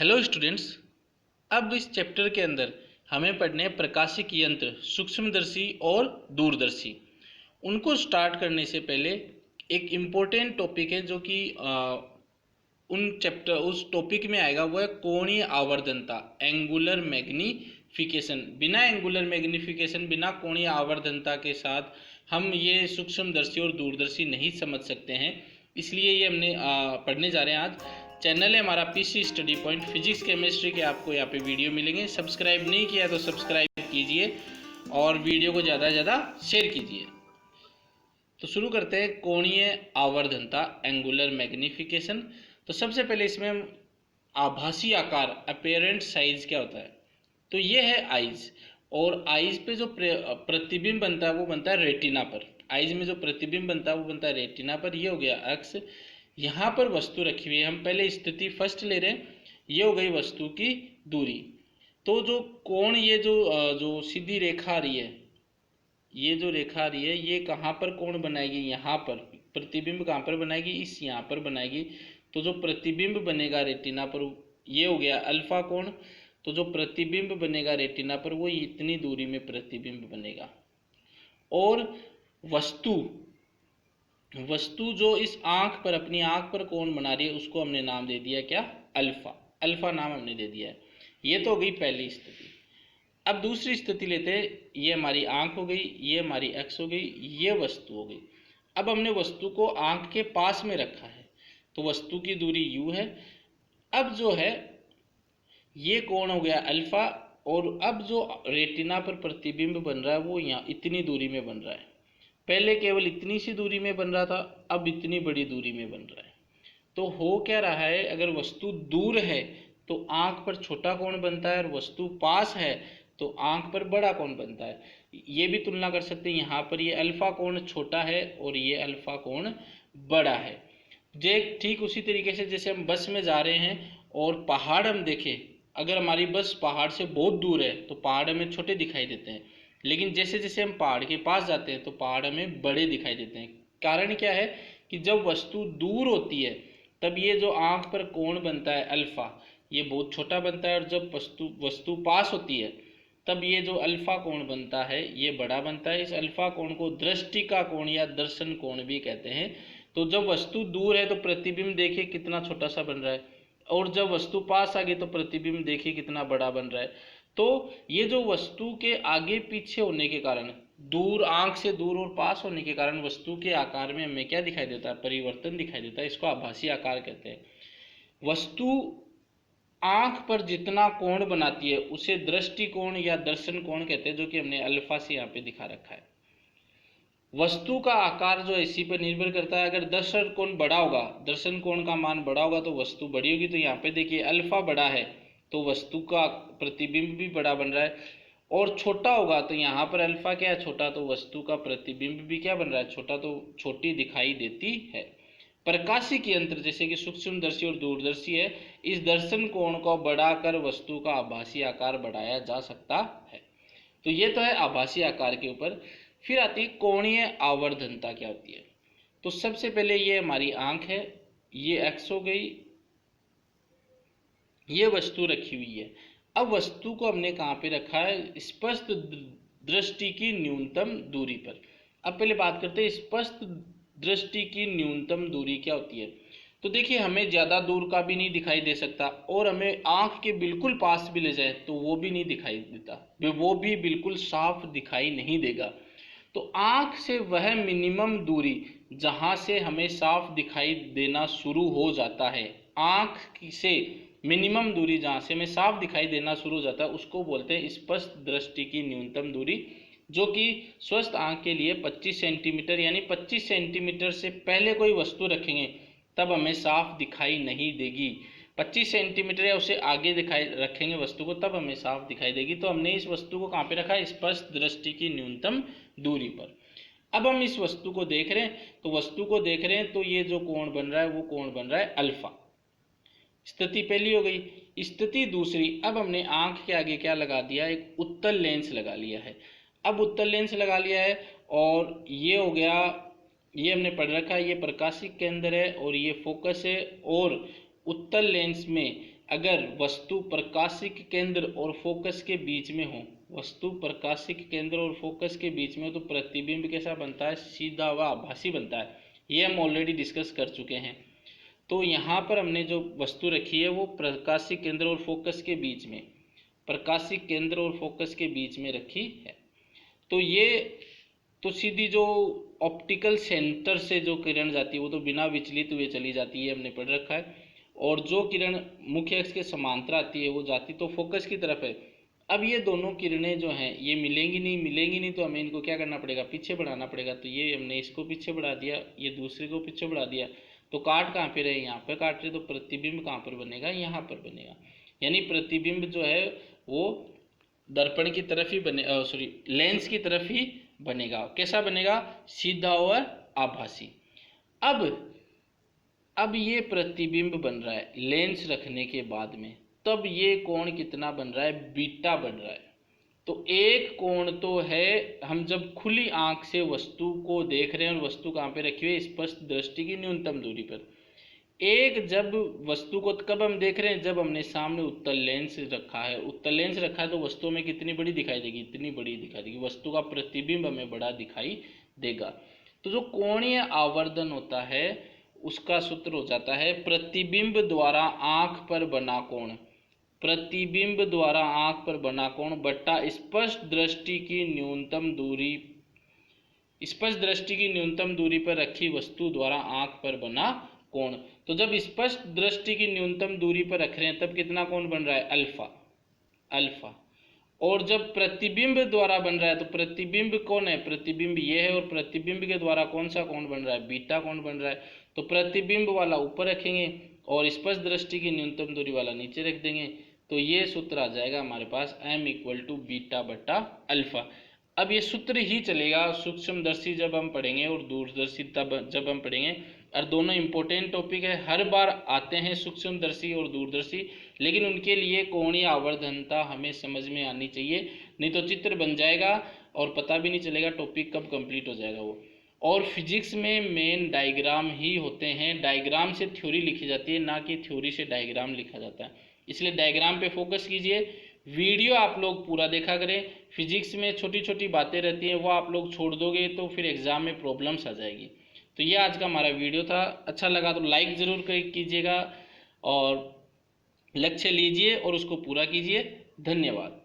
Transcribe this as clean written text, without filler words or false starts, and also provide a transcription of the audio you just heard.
Hello students. अब इस chapter के अंदर हमें पढ़ने हैं प्रकाशिक यंत्र, सूक्ष्मदर्शी और दूरदर्शी। उनको स्टार्ट करने से पहले एक इम्पोर्टेंट टॉपिक है जो कि उस टॉपिक में आएगा, वो है कोणीय आवर्धनता, एंगुलर मैग्निफिकेशन। बिना एंगुलर मैग्निफिकेशन, बिना कोणीय आवर्धनता के साथ हम ये सूक्ष्मदर्शी और दूरदर्शी नहीं समझ सकते हैं। इसलिए ये हमने पढ़ने जा रहे हैं आज। चैनल है हमारा PC study point, physics chemistry के आपको यहाँ पे वीडियो मिलेंगे। सब्सक्राइब नहीं किया तो सब्सक्राइब कीजिए और वीडियो को ज़्यादा से ज़्यादा शेयर कीजिए। तो शुरू करते हैं कोणीय आवर्धनता, एंगुलर मैग्निफिकेशन। तो सबसे पहले इसमें हम आभासी आकार, अपेरेंट साइज क्या होता है। तो ये है आइज, और आइज पे जो प्रतिबिंब बनता है वो बनता है रेटिना पर। आइज में जो प्रतिबिंब बनता है वो बनता है रेटिना पर। ये हो गया अक्ष। यहाँ पर वस्तु रखी हुई है, हम पहले स्थिति फर्स्ट ले रहे हैं। ये हो गई वस्तु की दूरी। तो जो कोण, ये जो सीधी रेखा आ रही है, ये जो रेखा आ रही है, ये कहाँ पर कोण बनाएगी? यहाँ पर। प्रतिबिंब कहाँ पर बनाएगी? इस यहाँ पर बनाएगी। तो जो प्रतिबिंब बनेगा रेटिना पर, ये हो गया अल्फा कोण। तो जो प्रतिबिंब बनेगा रेटिना पर वो इतनी दूरी में प्रतिबिंब बनेगा। और वस्तु जो इस आंख पर, अपनी आंख पर कोण बना रही है, उसको हमने नाम दे दिया क्या? अल्फा। अल्फा नाम हमने दे दिया है। ये तो हो गई पहली स्थिति। अब दूसरी स्थिति लेते हैं। ये हमारी आंख हो गई, ये हमारी अक्ष हो गई, ये वस्तु हो गई। अब हमने वस्तु को आंख के पास में रखा है, तो वस्तु की दूरी u है। अब जो है ये कोण हो गया अल्फा, और अब जो रेटिना पर प्रतिबिंब बन रहा है वो यहाँ इतनी दूरी में बन रहा है। पहले केवल इतनी सी दूरी में बन रहा था, अब इतनी बड़ी दूरी में बन रहा है। तो हो क्या रहा है, अगर वस्तु दूर है तो आंख पर छोटा कोण बनता है, और वस्तु पास है तो आंख पर बड़ा कोण बनता है। ये भी तुलना कर सकते हैं, यहाँ पर ये अल्फा कोण छोटा है और ये अल्फा कोण बड़ा है। जे ठीक उसी तरीके से जैसे हम बस में जा रहे हैं और पहाड़ हम देखें, अगर हमारी बस पहाड़ से बहुत दूर है तो पहाड़ हमें छोटे दिखाई देते हैं, लेकिन जैसे जैसे हम पहाड़ के पास जाते हैं तो पहाड़ हमें बड़े दिखाई देते हैं। कारण क्या है कि जब वस्तु दूर होती है तब ये जो आंख पर कोण बनता है अल्फा, ये बहुत छोटा बनता है, और जब वस्तु पास होती है तब ये जो अल्फा कोण बनता है ये बड़ा बनता है। इस अल्फा कोण को दृष्टि का कोण या दर्शन कोण भी कहते हैं। तो जब वस्तु दूर है तो प्रतिबिंब देखिए कितना छोटा सा बन रहा है, और जब वस्तु पास आ गई तो प्रतिबिंब देखिए कितना बड़ा बन रहा है। तो ये जो वस्तु के आगे पीछे होने के कारण, दूर, आंख से दूर और पास होने के कारण वस्तु के आकार में हमें क्या दिखाई देता है? परिवर्तन दिखाई देता है। इसको आभासी आकार कहते हैं। वस्तु आंख पर जितना कोण बनाती है उसे दृष्टिकोण या दर्शन कोण कहते हैं, जो कि हमने अल्फा से यहाँ पे दिखा रखा है। वस्तु का आकार जो है इसी पर निर्भर करता है। अगर दर्शन कोण बड़ा होगा, दर्शन कोण का मान बड़ा होगा तो वस्तु बड़ी होगी। तो यहाँ पे देखिए अल्फा बड़ा है तो वस्तु का प्रतिबिंब भी बड़ा बन रहा है, और छोटा होगा तो यहाँ पर अल्फा क्या है? छोटा। तो वस्तु का प्रतिबिंब भी क्या बन रहा है? छोटा। तो छोटी दिखाई देती है। प्रकाशिक यंत्र जैसे कि सूक्ष्मदर्शी और दूरदर्शी है, इस दर्शन कोण को बढ़ाकर वस्तु का आभासी आकार बढ़ाया जा सकता है। तो ये तो है आभासी आकार के ऊपर। फिर आती है कोणीय आवर्धनता क्या होती है। तो सबसे पहले ये हमारी आंख है, ये एक्स हो गई, ये वस्तु रखी हुई है। अब वस्तु को हमने कहाँ पे रखा है? स्पष्ट दृष्टि की न्यूनतम दूरी पर। अब पहले बात करते हैं स्पष्ट दृष्टि की न्यूनतम दूरी क्या होती है। तो देखिए हमें ज़्यादा दूर का भी नहीं दिखाई दे सकता, और हमें आंख के बिल्कुल पास भी ले जाए तो वो भी नहीं दिखाई देता, वो भी बिल्कुल साफ दिखाई नहीं देगा। तो आंख से वह मिनिमम दूरी जहाँ से हमें साफ दिखाई देना शुरू हो जाता है, आंख से मिनिमम दूरी जहाँ से हमें साफ दिखाई देना शुरू हो जाता है, उसको बोलते हैं स्पष्ट दृष्टि की न्यूनतम दूरी, जो कि स्वस्थ आंख के लिए 25 सेंटीमीटर, यानी 25 सेंटीमीटर से पहले कोई वस्तु रखेंगे तब हमें साफ दिखाई नहीं देगी। 25 सेंटीमीटर या उससे आगे दिखाई रखेंगे वस्तु को तब हमें साफ दिखाई देगी। तो हमने इस वस्तु को कहाँ पे रखा है? स्पष्ट दृष्टि की न्यूनतम दूरी पर। अब हम इस वस्तु को देख रहे हैं, तो वस्तु को देख रहे हैं तो ये जो कोण बन रहा है वो कोण बन रहा है अल्फा। स्थिति पहली हो गई। स्थिति दूसरी, अब हमने आंख के आगे क्या लगा दिया? एक उत्तल लेंस लगा लिया है। अब उत्तल लेंस लगा लिया है, और ये हो गया, ये हमने पढ़ रखा है, ये प्रकाशिक केंद्र है और ये फोकस है। और उत्तल लेंस में अगर वस्तु प्रकाशिक केंद्र और फोकस के बीच में हो, वस्तु प्रकाशिक केंद्र और फोकस के बीच में हो तो प्रतिबिंब कैसा बनता है, सीधा व आभासी बनता है। ये हम ऑलरेडी डिस्कस कर चुके हैं। तो यहाँ पर हमने जो वस्तु रखी है वो प्रकाशिक केंद्र और फोकस के बीच में, प्रकाशिक केंद्र और फोकस के बीच में रखी है। तो ये तो सीधी जो ऑप्टिकल सेंटर से जो किरण जाती है वो तो बिना विचलित हुए चली जाती है, हमने पढ़ रखा है। और जो किरण मुख्य अक्ष के समांतर आती है वो जाती तो फोकस की तरफ है। अब ये दोनों किरणें जो हैं ये मिलेंगी नहीं, तो हमें इनको क्या करना पड़ेगा, पीछे बढ़ाना पड़ेगा। तो ये हमने इसको पीछे बढ़ा दिया, ये दूसरे को पीछे बढ़ा दिया, तो काट कहाँ पे रहे, यहाँ पे काट रहे, तो प्रतिबिंब कहाँ पर बनेगा, यहाँ पर बनेगा। यानी प्रतिबिंब जो है वो दर्पण की तरफ ही बने, सॉरी लेंस की तरफ ही बनेगा। कैसा बनेगा, सीधा और आभासी। अब ये प्रतिबिंब बन रहा है लेंस रखने के बाद में, तब ये कोण कितना बन रहा है, बीटा बन रहा है। तो एक कोण तो है हम जब खुली आंख से वस्तु को देख रहे हैं और वस्तु कहाँ पे रखी हुई है, स्पष्ट दृष्टि की न्यूनतम दूरी पर। एक जब वस्तु को कब हम देख रहे हैं, जब हमने सामने उत्तल लेंस रखा है, उत्तल लेंस रखा है तो वस्तु में कितनी बड़ी दिखाई देगी, इतनी बड़ी दिखाई देगी, वस्तु का प्रतिबिंब हमें बड़ा दिखाई देगा। तो जो कोणीय आवर्धन होता है उसका सूत्र हो जाता है प्रतिबिंब द्वारा आंख पर बना कोण, प्रतिबिंब द्वारा आंख पर बना कोण बट्टा स्पष्ट दृष्टि की न्यूनतम दूरी, स्पष्ट दृष्टि की न्यूनतम दूरी पर रखी वस्तु द्वारा आंख पर बना कोण। तो जब स्पष्ट दृष्टि की न्यूनतम दूरी पर रख रहे हैं तब कितना कोण बन रहा है, अल्फा। और जब प्रतिबिंब द्वारा बन रहा है तो प्रतिबिंब कौन है, प्रतिबिंब ये है, और प्रतिबिंब के द्वारा कौन सा कोण बन रहा है, बीटा कोण बन रहा है। तो प्रतिबिंब वाला ऊपर रखेंगे और स्पष्ट दृष्टि की न्यूनतम दूरी वाला नीचे रख देंगे। तो ये सूत्र आ जाएगा हमारे पास m = बीटा बटा अल्फा। अब ये सूत्र ही चलेगा सूक्ष्मदर्शी जब हम पढ़ेंगे और दूरदर्शी तब जब हम पढ़ेंगे। और दोनों इंपॉर्टेंट टॉपिक है, हर बार आते हैं सूक्ष्मदर्शी और दूरदर्शी, लेकिन उनके लिए कोणीय आवर्धनता हमें समझ में आनी चाहिए, नहीं तो चित्र बन जाएगा और पता भी नहीं चलेगा टॉपिक कब कंप्लीट हो जाएगा वो। और फिजिक्स में मेन डायग्राम ही होते हैं, डायग्राम से थ्योरी लिखी जाती है, ना कि थ्योरी से डायग्राम लिखा जाता है। इसलिए डायग्राम पे फोकस कीजिए, वीडियो आप लोग पूरा देखा करें। फिजिक्स में छोटी छोटी बातें रहती हैं वो आप लोग छोड़ दोगे तो फिर एग्जाम में प्रॉब्लम्स आ जाएगी। तो ये आज का हमारा वीडियो था, अच्छा लगा तो लाइक ज़रूर कीजिएगा और लक्ष्य लीजिए और उसको पूरा कीजिए। धन्यवाद।